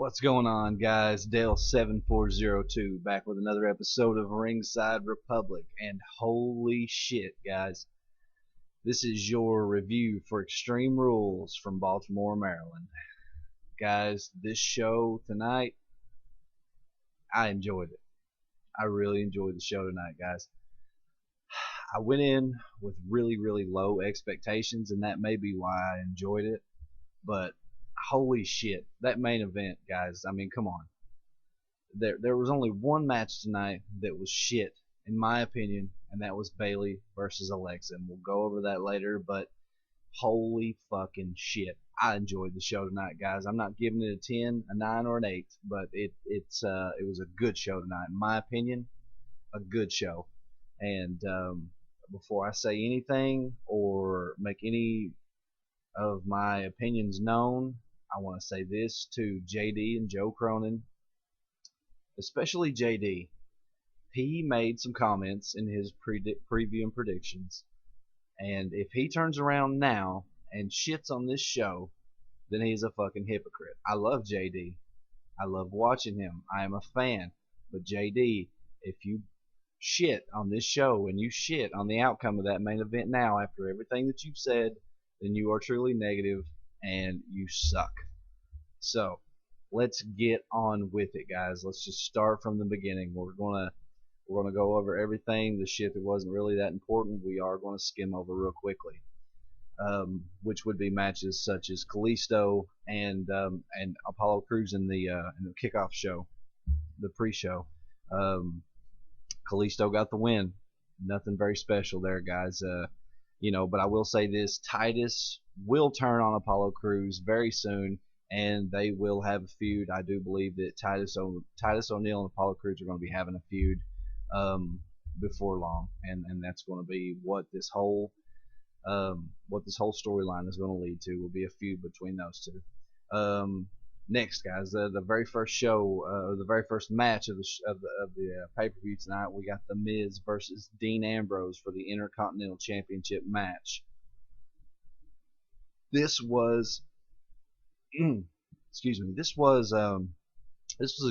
What's going on, guys? Dale7402 back with another episode of Ringside Republic. And holy shit, guys, this is your review for Extreme Rules from Baltimore, Maryland. Guys, this show tonight, I enjoyed it. I really enjoyed the show tonight, guys. I went in with really, really low expectations, and that may be why I enjoyed it. But holy shit, that main event, guys. I mean, come on. There was only one match tonight that was shit, in my opinion, and that was Bayley versus Alexa. And we'll go over that later, but holy fucking shit. I enjoyed the show tonight, guys. I'm not giving it a 10, a 9, or an 8, but it was a good show tonight. In my opinion, a good show. And before I say anything or make any of my opinions known, I want to say this to JD and Joe Cronin, especially JD. He made some comments in his preview and predictions, and if he turns around now and shits on this show, then he's a fucking hypocrite. I love JD. I love watching him. I am a fan. But JD, if you shit on this show and you shit on the outcome of that main event now after everything that you've said, then you are truly negative and you suck. So, let's get on with it, guys. Let's just start from the beginning. We're gonna go over everything. The shit that wasn't really that important, we are gonna skim over real quickly. Which would be matches such as Kalisto and Apollo Crews in the kickoff show, the pre-show. Kalisto got the win. Nothing very special there, guys. But I will say this: Titus will turn on Apollo Crews very soon, and they will have a feud. I do believe that Titus O'Neil and Apollo Crews are going to be having a feud before long, and that's going to be what this whole storyline is going to lead to. Will be a feud between those two. Next, guys, the very first show, the very first match of the pay-per-view tonight, we got The Miz versus Dean Ambrose for the Intercontinental Championship match. This was, excuse me, this was a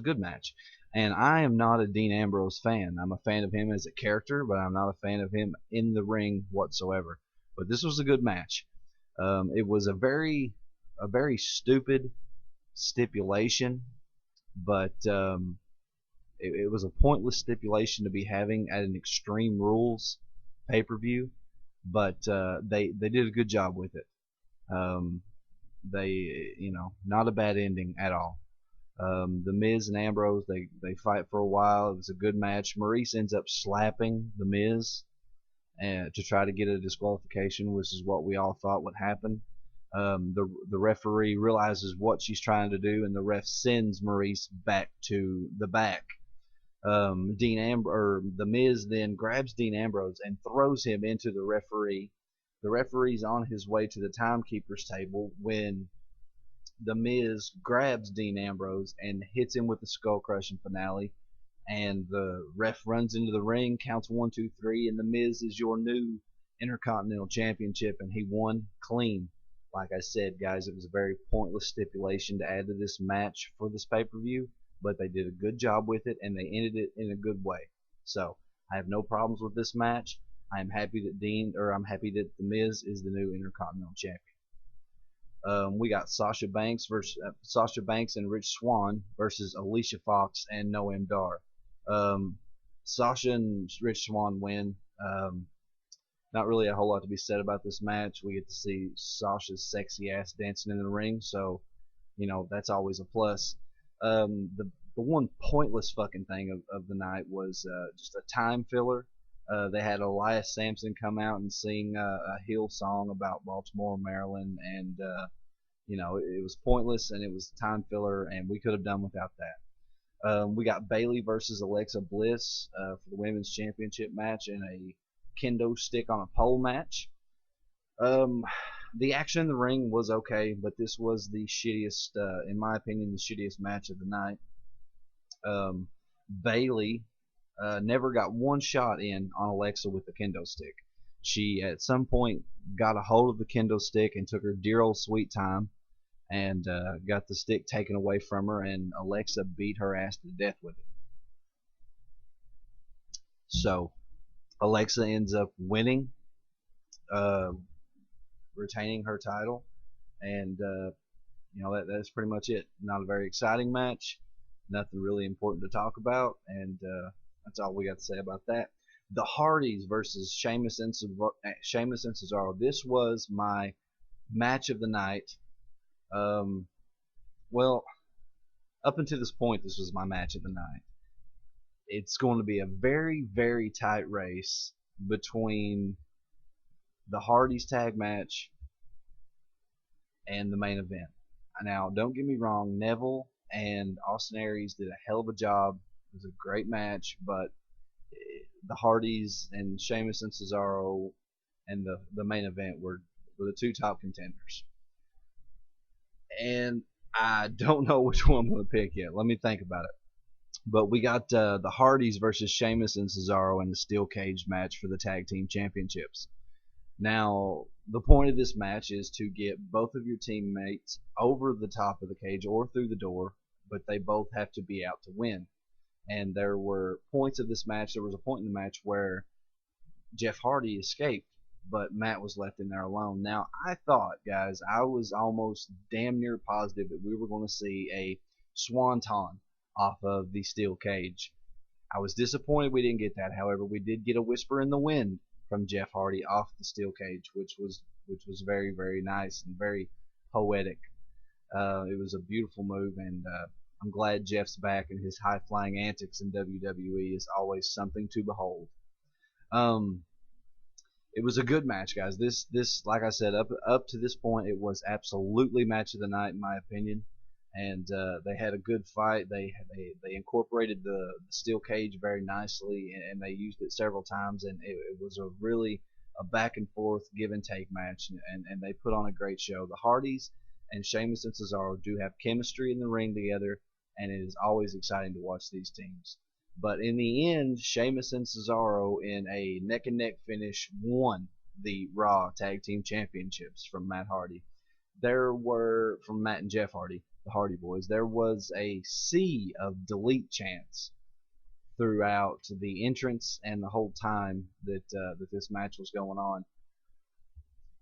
good match, and I am not a Dean Ambrose fan. I'm a fan of him as a character, but I'm not a fan of him in the ring whatsoever. But this was a good match. It was a very stupid stipulation, but it was a pointless stipulation to be having at an Extreme Rules pay-per-view. But they did a good job with it. Not a bad ending at all. The Miz and Ambrose, they fight for a while. It was a good match. Maurice ends up slapping The Miz to try to get a disqualification, which is what we all thought would happen. The referee realizes what she's trying to do, and the ref sends Maurice back to the back. The Miz then grabs Dean Ambrose and throws him into the referee. The referee's on his way to the timekeeper's table when the Miz grabs Dean Ambrose and hits him with the skull crushing finale. And the ref runs into the ring, counts 1, 2, 3, and the Miz is your new Intercontinental Championship, and he won clean. Like I said, guys, it was a very pointless stipulation to add to this match for this pay-per-view, but they did a good job with it, and they ended it in a good way. So I have no problems with this match. I'm happy that The Miz is the new Intercontinental Champion. We got Sasha Banks and Rich Swann versus Alicia Fox and Noam Dar. Sasha and Rich Swann win. Not really a whole lot to be said about this match. We get to see Sasha's sexy ass dancing in the ring, so that's always a plus. The one pointless fucking thing of the night was just a time filler. They had Elias Sampson come out and sing a heel song about Baltimore, Maryland, and it was pointless and it was time filler, and we could have done without that. We got Bayley versus Alexa Bliss for the women's championship match in a kendo stick on a pole match. The action in the ring was okay, but this was the shittiest, in my opinion, the shittiest match of the night. Bayley never got one shot in on Alexa with the kendo stick. She at some point got a hold of the kendo stick and took her dear old sweet time, and got the stick taken away from her, and Alexa beat her ass to death with it. So Alexa ends up winning, uh, retaining her title, and that's pretty much it. Not a very exciting match, nothing really important to talk about, and that's all we got to say about that. The Hardys versus Sheamus and Cesaro. This was my match of the night. Well, up until this point, this was my match of the night. It's going to be a very, very tight race between the Hardys tag match and the main event. Now, don't get me wrong, Neville and Austin Aries did a hell of a job. It was a great match, but the Hardys and Sheamus and Cesaro and the main event were the two top contenders. And I don't know which one I'm going to pick yet. Let me think about it. But we got the Hardys versus Sheamus and Cesaro in the steel cage match for the tag team championships. Now, the point of this match is to get both of your teammates over the top of the cage or through the door, but they both have to be out to win. And there were points of this match. There was a point in the match where Jeff Hardy escaped, but Matt was left in there alone. Now, I thought, guys, I was almost damn near positive that we were going to see a swanton off of the steel cage. I was disappointed we didn't get that. However, we did get a whisper in the wind from Jeff Hardy off the steel cage, which was very, very nice and very poetic. It was a beautiful move, and I'm glad Jeff's back, and his high flying antics in WWE is always something to behold. It was a good match, guys. This like I said, up to this point, it was absolutely match of the night in my opinion. And they had a good fight. They incorporated the steel cage very nicely, and they used it several times. And it was a back and forth give and take match, and they put on a great show. The Hardys and Sheamus and Cesaro do have chemistry in the ring together, and it is always exciting to watch these teams. But in the end, Sheamus and Cesaro in a neck and neck finish won the Raw Tag Team Championships from Matt Hardy. There were from Matt and Jeff Hardy, the Hardy Boys. There was a sea of delete chants throughout the entrance and the whole time that this match was going on.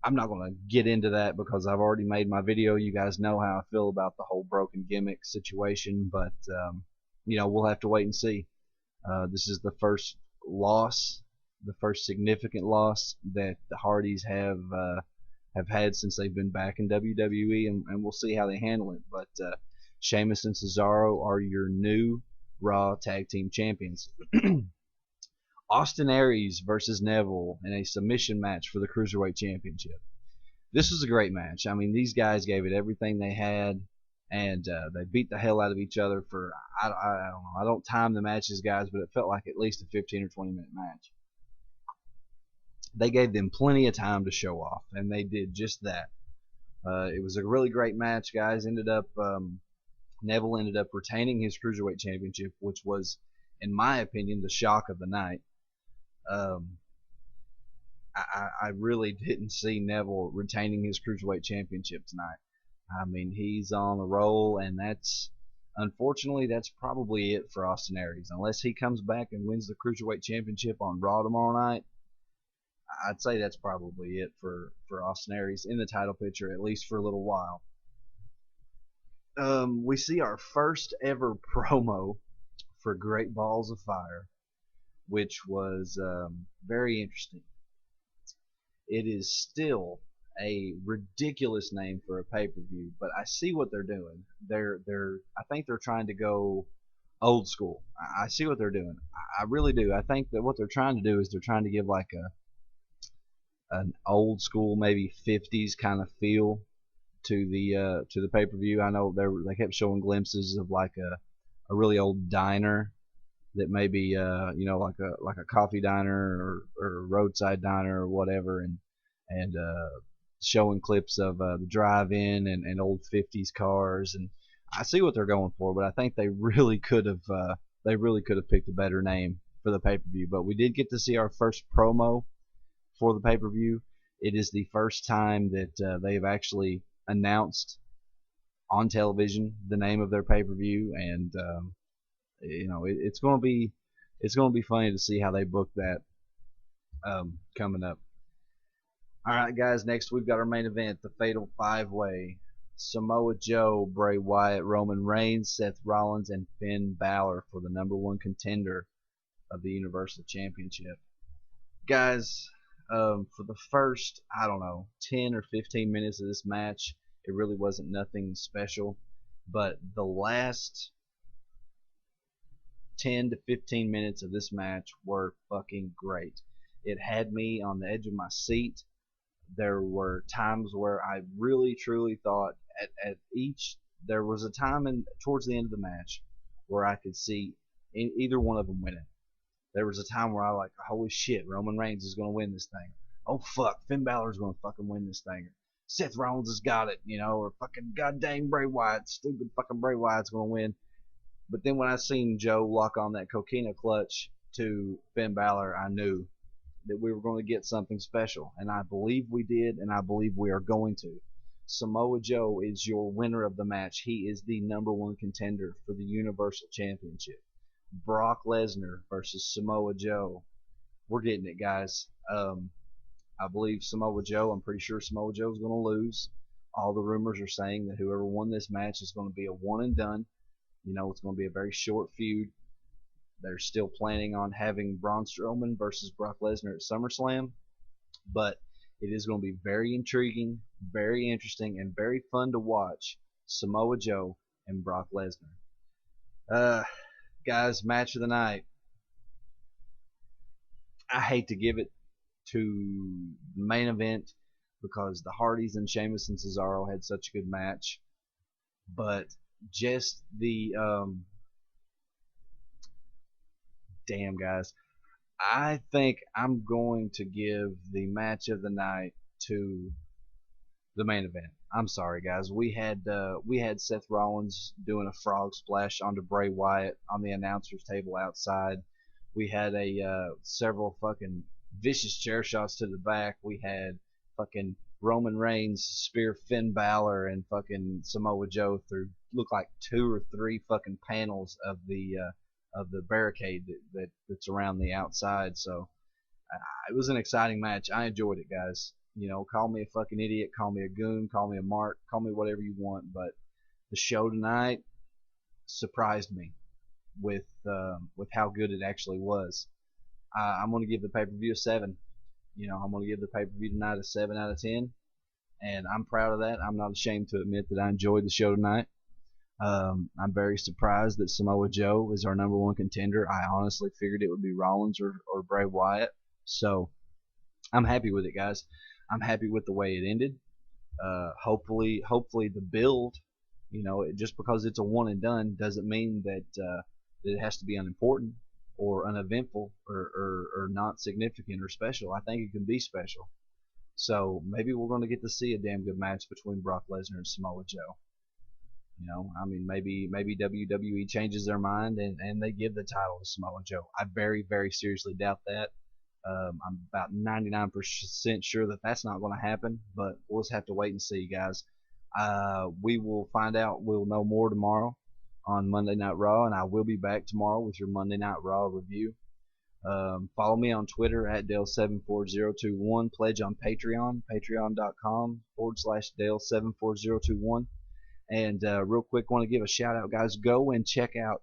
I'm not going to get into that because I've already made my video. You guys know how I feel about the whole broken gimmick situation, but we'll have to wait and see. This is the first loss, the first significant loss that the Hardys have had since they've been back in WWE, and we'll see how they handle it. But Sheamus and Cesaro are your new Raw Tag Team Champions. Austin Aries versus Neville in a submission match for the Cruiserweight Championship. This was a great match. I mean, these guys gave it everything they had, and they beat the hell out of each other for, I don't know, I don't time the matches, guys, but it felt like at least a 15 or 20-minute match. They gave them plenty of time to show off, and they did just that. It was a really great match, guys. Neville ended up retaining his Cruiserweight Championship, which was, in my opinion, the shock of the night. I really didn't see Neville retaining his Cruiserweight Championship tonight. I mean, he's on a roll, and unfortunately, that's probably it for Austin Aries. Unless he comes back and wins the Cruiserweight Championship on Raw tomorrow night, I'd say that's probably it for Austin Aries in the title picture, at least for a little while. We see our first ever promo for Great Balls of Fire, which was very interesting. It is still a ridiculous name for a pay-per-view, but I see what they're doing. I think they're trying to go old school. I see what they're doing. I really do. I think that what they're trying to do is they're trying to give like an old school, maybe 50s kind of feel to the pay-per-view. I know they kept showing glimpses of like a really old diner that maybe like a coffee diner or a roadside diner or whatever, and showing clips of the drive-in and old 50s cars, and I see what they're going for, but I think they really could have picked a better name for the pay-per-view. But we did get to see our first promo for the pay-per-view. It is the first time that they've actually announced on television, the name of their pay-per-view, and it's gonna be funny to see how they book that coming up. All right, guys. Next, we've got our main event, the Fatal Five-Way: Samoa Joe, Bray Wyatt, Roman Reigns, Seth Rollins, and Finn Balor for the #1 contender of the Universal Championship. Guys, for the first, I don't know, 10 or 15 minutes of this match, it really wasn't nothing special. But the last 10 to 15 minutes of this match were fucking great. It had me on the edge of my seat. There were times where I really truly thought at each, there was a time towards the end of the match where I could see either one of them winning. There was a time where I was like, holy shit, Roman Reigns is going to win this thing. Oh fuck, Finn Balor's going to fucking win this thing. Seth Rollins has got it, or fucking goddamn Bray Wyatt, stupid fucking Bray Wyatt's going to win. But then when I seen Joe lock on that coquina clutch to Finn Balor, I knew that we were going to get something special, and I believe we did, and I believe we are going to. Samoa Joe is your winner of the match. He is the #1 contender for the Universal Championship. Brock Lesnar versus Samoa Joe. We're getting it, guys. I believe Samoa Joe. I'm pretty sure Samoa Joe is going to lose. All the rumors are saying that whoever won this match is going to be a one and done. It's going to be a very short feud. They're still planning on having Braun Strowman versus Brock Lesnar at SummerSlam, but it is going to be very intriguing, very interesting, and very fun to watch Samoa Joe and Brock Lesnar. Guys, match of the night. I hate to give it to the main event because the Hardys and Sheamus and Cesaro had such a good match, but just the damn, guys, I think I'm going to give the match of the night to the main event. I'm sorry, guys. We had Seth Rollins doing a frog splash onto Bray Wyatt on the announcer's table outside. We had several fucking vicious chair shots to the back. We had fucking Roman Reigns spear Finn Balor and fucking Samoa Joe through looked like 2 or 3 fucking panels of the barricade that's around the outside. So it was an exciting match. I enjoyed it, guys. Call me a fucking idiot, call me a goon, call me a mark, call me whatever you want, but the show tonight surprised me with how good it actually was. I'm going to give the pay-per-view a 7. I'm going to give the pay-per-view tonight a 7 out of 10, and I'm proud of that. I'm not ashamed to admit that I enjoyed the show tonight. I'm very surprised that Samoa Joe is our #1 contender. I honestly figured it would be Rollins or Bray Wyatt. So I'm happy with it, guys. I'm happy with the way it ended. Hopefully the build, just because it's a one and done doesn't mean that it has to be unimportant or uneventful or not significant or special. I think it can be special. So maybe we're going to get to see a damn good match between Brock Lesnar and Samoa Joe. Maybe WWE changes their mind and they give the title to Samoa Joe. I very, very seriously doubt that. I'm about 99% sure that that's not going to happen, but we'll just have to wait and see, guys. We will find out. We'll know more tomorrow on Monday Night Raw, and I will be back tomorrow with your Monday Night Raw review. Follow me on Twitter at Dale74021. Pledge on Patreon, patreon.com/Dale74021. And real quick, want to give a shout out, guys. Go and check out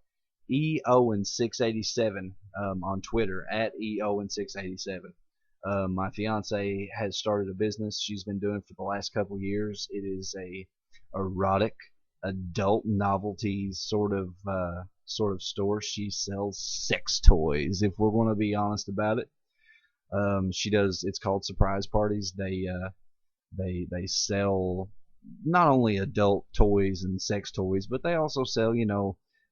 EOwen687 on Twitter at EOwen687. My fiance has started a business she's been doing for the last couple years. It is a erotic adult novelties sort of store. She sells sex toys, if we're going to be honest about it. She does. It's called Surprise Parties. They sell not only adult toys and sex toys, but they also sell,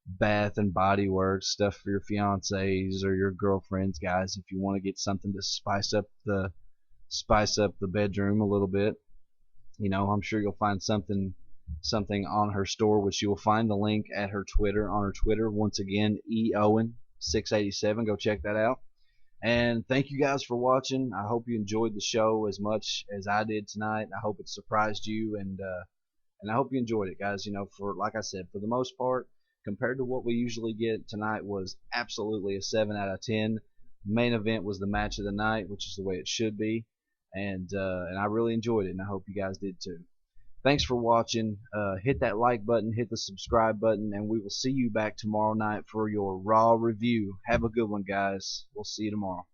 Bath and Body Works stuff for your fiancés or your girlfriends, guys. If you want to get something to spice up the bedroom a little bit, I'm sure you'll find something on her store, which you will find the link at her Twitter on her Twitter. Once again, EOwen687. Go check that out. And thank you guys for watching. I hope you enjoyed the show as much as I did tonight. I hope it surprised you, and And I hope you enjoyed it, guys. You know, for like I said, for the most part, compared to what we usually get, tonight was absolutely a 7 out of 10. Main event was the match of the night, which is the way it should be, and I really enjoyed it, and I hope you guys did too. Thanks for watching. Hit that like button, hit the subscribe button, and we will see you back tomorrow night for your Raw review. Have a good one, guys. We'll see you tomorrow.